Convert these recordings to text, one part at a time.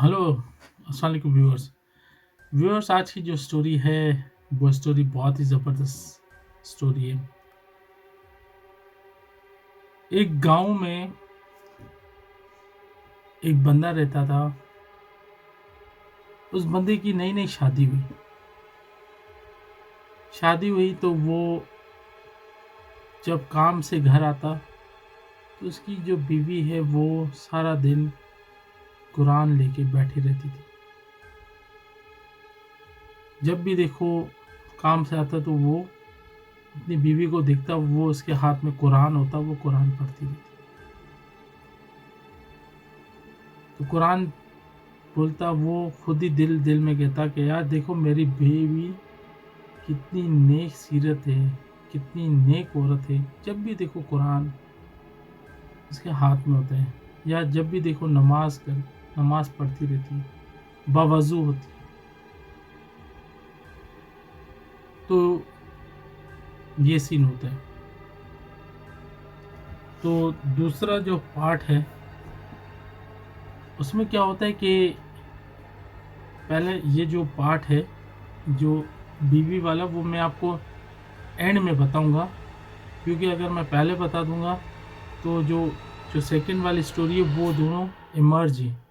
Hello, अस्सलाम वालेकुम viewers. Viewers, आज की जो स्टोरी है, वो स्टोरी बहुत ही ज़बरदस्त स्टोरी है। एक गाँव में एक बंदा रहता था। उस बंदे की नई-नई शादी हुई। शादी हुई तो वो जब काम से घर आता, तो उसकी जो बीवी है, वो सारा दिन कुरान लेके बैठी रहती थी। जब भी देखो काम से आता तो वो अपनी बीवी को देखता, वो उसके हाथ में कुरान होता, वो कुरान पढ़ती रहती। तो कुरान बोलता, वो खुद ही दिल में कहता कि यार देखो मेरी बीवी कितनी नेक सीरत है, कितनी नेक औरत है। जब भी देखो कुरान उसके हाथ में होता है, या जब भी देखो नमाज पढ़ती रहती है, बावजू होती है। तो ये सीन होता है। तो दूसरा जो पार्ट है, उसमें क्या होता है कि पहले ये जो पार्ट है, जो बीवी वाला, वो मैं आपको एंड में बताऊंगा, क्योंकि अगर मैं पहले बता दूंगा तो जो जो सेकंड वाली स्टोरी है, वो दोनों इमर्ज है,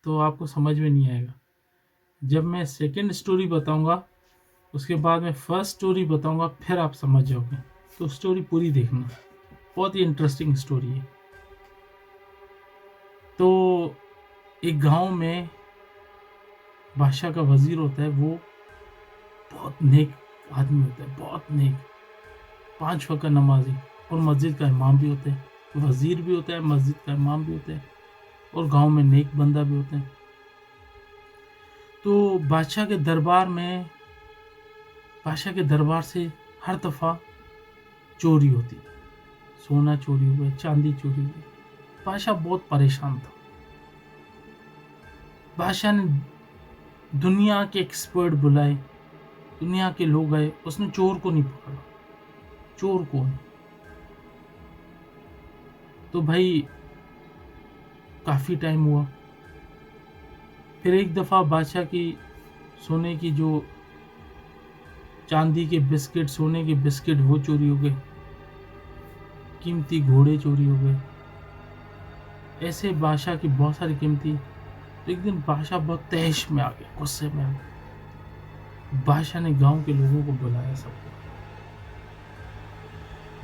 तो आपको समझ में नहीं आएगा। जब मैं सेकंड स्टोरी बताऊंगा, उसके बाद मैं फर्स्ट स्टोरी बताऊंगा, फिर आप समझ जाओगे। तो स्टोरी पूरी देखना, बहुत ही इंटरेस्टिंग स्टोरी है। तो एक गांव में बादशाह का वजीर होता है। वो बहुत नेक आदमी होता है, बहुत नेक, 5 वक्त नमाजी, और मस्जिद का इमाम भी होता है। वजीर भी होता है, मस्जिद का इमाम भी होता है, और गांव में नेक बंदा भी होता है। तो बादशाह के दरबार से हर दफ़ा चोरी होती। सोना चोरी हुआ, चांदी चोरी हुई। बादशाह बहुत परेशान था। बादशाह ने दुनिया के एक्सपर्ट बुलाए, दुनिया के लोग आए, उसने चोर को नहीं पकड़ा। चोर कौन? तो भाई काफ़ी टाइम हुआ। फिर एक दफ़ा बादशाह की सोने की जो चांदी के बिस्किट, सोने के बिस्किट, वो चोरी हो गए। कीमती घोड़े चोरी हो गए। ऐसे बादशाह की बहुत सारी कीमती। तो एक दिन बादशाह बहुत तैश में आ गया, गुस्से में आ गया। बादशाह ने गांव के लोगों को बुलाया, सबको।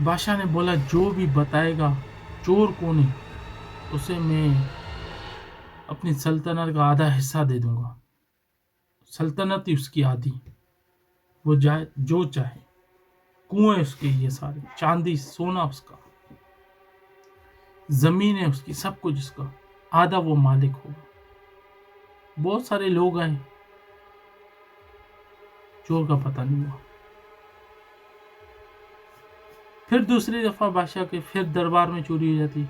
बादशाह ने बोला, जो भी बताएगा चोर कौन है, उसे मैं अपनी सल्तनत का आधा हिस्सा दे दूंगा। सल्तनत ही उसकी आधी, वो जाए जो चाहे। कुएं उसके, ये सारे चांदी सोना उसका, जमीन है उसकी, सब कुछ उसका, आधा वो मालिक होगा। बहुत सारे लोग आए, चोर का पता नहीं हुआ। फिर दूसरी दफा बादशाह के फिर दरबार में चोरी हो जाती।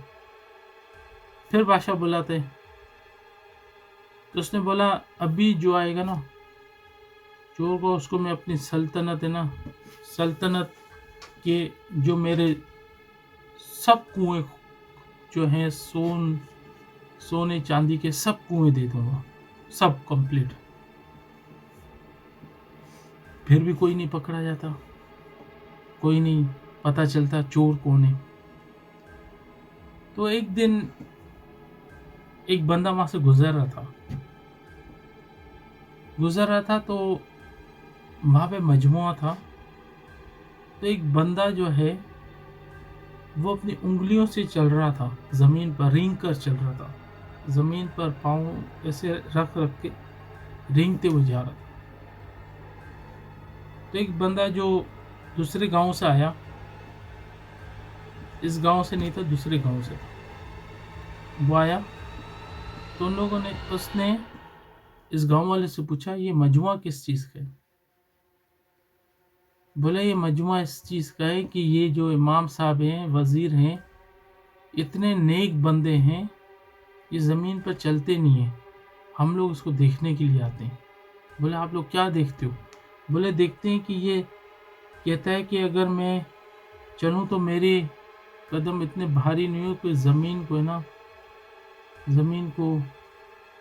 फिर बादशाह बुलाते, तो उसने बोला, अभी जो आएगा ना चोर को, उसको मैं अपनी सल्तनत है ना, सल्तनत के जो मेरे सब कुएं जो हैं, सोने चांदी के सब कुएं दे दूंगा, सब कंप्लीट। फिर भी कोई नहीं पकड़ा जाता, कोई नहीं पता चलता चोर कौन है। तो एक दिन एक बंदा वहां से गुजर रहा था तो वहां पे मजमुआ था। तो एक बंदा जो है, वो अपनी उंगलियों से चल रहा था, जमीन पर रेंग कर चल रहा था। जमीन पर पाँव ऐसे रख रख के रेंगते हुए जा रहा था। तो एक बंदा जो दूसरे गांव से आया, इस गांव से नहीं था, दूसरे गांव से था, वो आया। तो उन लोगों ने उसने इस गांव वाले से पूछा, ये मजमुआ किस चीज़ का है? बोला, ये मजमुआ इस चीज़ का है कि ये जो इमाम साहब हैं, वज़ीर हैं, इतने नेक बंदे हैं, ये ज़मीन पर चलते नहीं हैं, हम लोग इसको देखने के लिए आते हैं। बोले, आप लोग क्या देखते हो? बोले, देखते हैं कि ये कहता है कि अगर मैं चलूँ तो मेरे कदम इतने भारी नहीं हो कि ज़मीन को है ना, ज़मीन को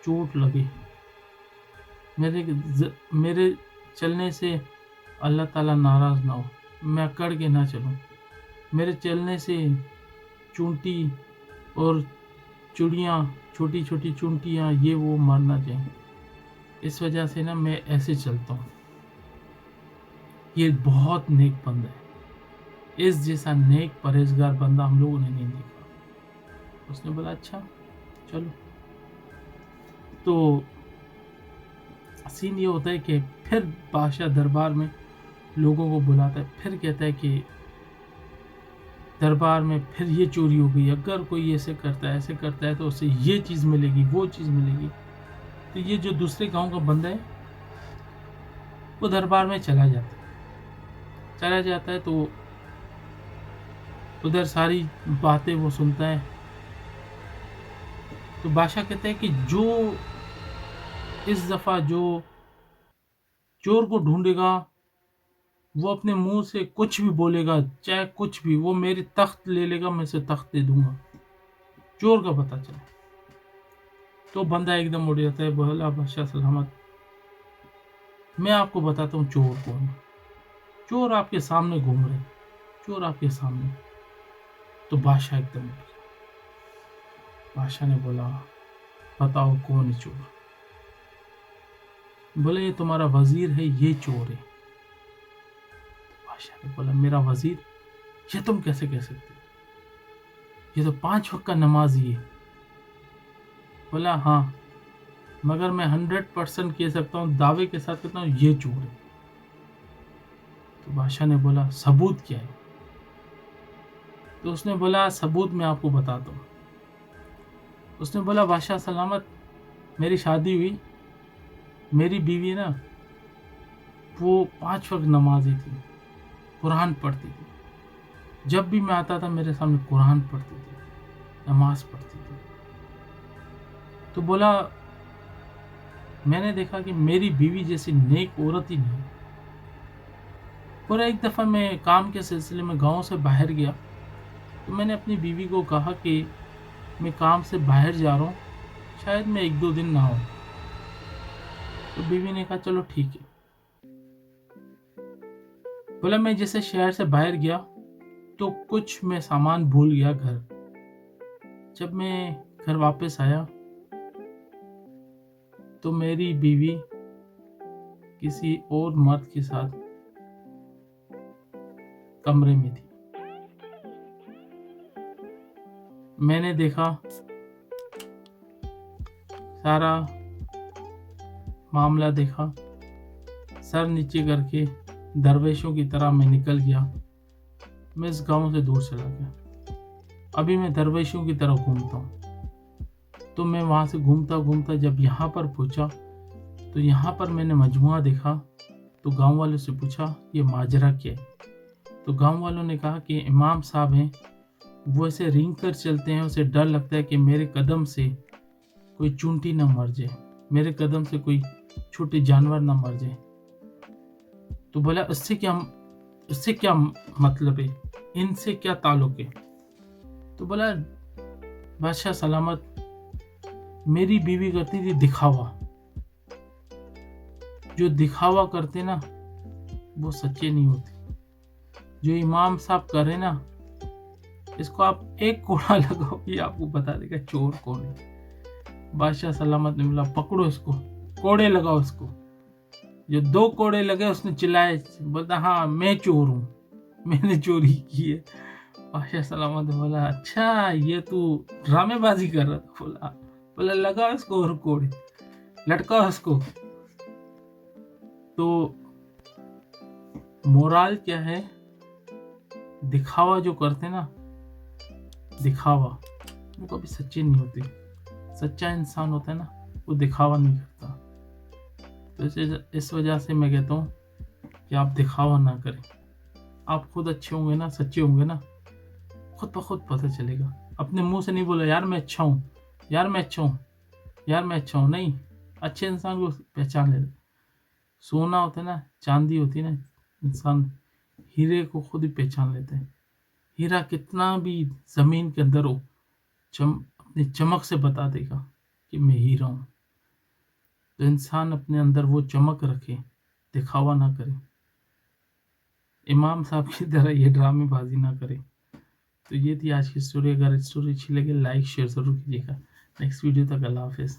चोट लगे, मेरे चलने से अल्लाह ताला नाराज़ ना हो, मैं अकड़ के ना चलूँ, मेरे चलने से चूंटी और चिड़ियाँ, छोटी छोटी चूंटियाँ ये वो मर ना जाएं। इस वजह से ना मैं ऐसे चलता हूँ। ये बहुत नेक बंदा है, इस जैसा नेक परहेजगार बंदा हम लोगों ने नहीं देखा। उसने बोला अच्छा चलो। तो सीन ये होता है कि फिर बादशाह दरबार में लोगों को बुलाता है, फिर कहता है कि दरबार में फिर ये चोरी हो गई, अगर कोई ऐसे करता है तो उसे ये चीज़ मिलेगी, वो चीज़ मिलेगी। तो ये जो दूसरे गांव का बंदा है वो दरबार में चला जाता है तो उधर सारी बातें वो सुनता है। तो बादशाह कहते हैं कि जो इस दफ़ा जो चोर को ढूंढेगा वो अपने मुंह से कुछ भी बोलेगा, चाहे कुछ भी, वो मेरी तख्त ले लेगा, मैं उसे तख्त दे दूंगा, चोर का पता चला। तो बंदा एकदम उड़ जाता है, बोला बादशाह सलामत, मैं आपको बताता हूँ चोर कौन है। चोर आपके सामने घूम रहे, चोर आपके सामने। तो बादशाह एकदम उड़ गया। बादशाह ने बोला बताओ कौन है चोर। बोले ये तुम्हारा वजीर है, ये चोर है। बादशाह ने बोला मेरा वजीर, ये तुम कैसे कह सकते हो, ये तो 5 वक्त का नमाजी है। बोला हाँ, मगर मैं 100% कह सकता हूँ, दावे के साथ कहता हूँ ये चोर है। तो बादशाह ने बोला सबूत क्या है। तो उसने बोला सबूत मैं आपको बताता हूँ। उसने बोला बादशाह सलामत, मेरी शादी हुई, मेरी बीवी ना वो 5 वक्त नमाजी थी, कुरान पढ़ती थी। जब भी मैं आता था मेरे सामने कुरान पढ़ती थी, नमाज पढ़ती थी। तो बोला मैंने देखा कि मेरी बीवी जैसी नेक औरत ही नहीं। और एक दफ़ा मैं काम के सिलसिले में गांव से बाहर गया, तो मैंने अपनी बीवी को कहा कि मैं काम से बाहर जा रहा हूँ, शायद मैं 1-2 दिन ना आऊँ। तो बीवी ने कहा चलो ठीक है। बोला मैं जैसे शहर से बाहर गया तो कुछ मैं सामान भूल गया घर। जब मैं घर वापस आया तो मेरी बीवी किसी और मर्द के साथ कमरे में थी। मैंने देखा, सारा मामला देखा, सर नीचे करके दरवेशों की तरह मैं निकल गया। मैं इस गांव से दूर चला गया। अभी मैं दरवेशों की तरह घूमता हूँ। तो मैं वहाँ से घूमता घूमता जब यहाँ पर पहुँचा तो यहाँ पर मैंने मजमुआ देखा। तो गांव वालों से पूछा ये माजरा क्या है। तो गांव वालों ने कहा कि इमाम साहब हैं, वो ऐसे रेंग कर चलते हैं, उसे डर लगता है कि मेरे कदम से कोई चूंटी ना मर जाए, मेरे कदम से कोई छोटे जानवर ना मर जाए। तो बोला इससे क्या मतलब है, इनसे क्या ताल्लुक है। तो बोला बादशाह सलामत, मेरी बीवी करती थी दिखावा। जो दिखावा करते ना वो सच्चे नहीं होते। जो इमाम साहब करे ना, इसको आप एक कोड़ा लगाओ ये आपको बता देगा चोर कौन है। बादशाह सलामत ने बोला पकड़ो इसको, कोड़े लगाओ इसको। जो 2 कोड़े लगे उसने चिल्लाए, बोलता हाँ मैं चोर हूँ, मैंने चोरी की है। बादशाह सलामत ने बोला अच्छा ये तू ड्रामेबाजी कर रहा था। बोला लगाओ इसको और कोड़े, लटकाओ इसको। तो मोराल क्या है, दिखावा जो करते ना, दिखावा वो कभी सच्चे नहीं होते। सच्चा इंसान होता है ना वो दिखावा नहीं करता। तो इस वजह से मैं कहता हूँ कि आप दिखावा ना करें। आप खुद अच्छे होंगे ना, सच्चे होंगे ना, खुद ब खुद पता चलेगा। अपने मुंह से नहीं बोला यार मैं अच्छा हूँ, यार मैं अच्छा हूँ, यार मैं अच्छा हूँ। नहीं, अच्छे इंसान को पहचान ले। सोना होता है ना, चांदी होती है ना, इंसान हीरे को खुद ही पहचान लेते हैं। हीरा कितना भी जमीन के अंदर हो, अपनी चमक से बता देगा कि मैं हीरा हूँ। तो इंसान अपने अंदर वो चमक रखे, दिखावा ना करे, इमाम साहब की तरह ये ड्रामेबाजी ना करे। तो ये थी आज की स्टोरी। अगर स्टोरी अच्छी लगे लाइक शेयर ज़रूर कीजिएगा। नेक्स्ट वीडियो तक अल्लाह हाफिज़।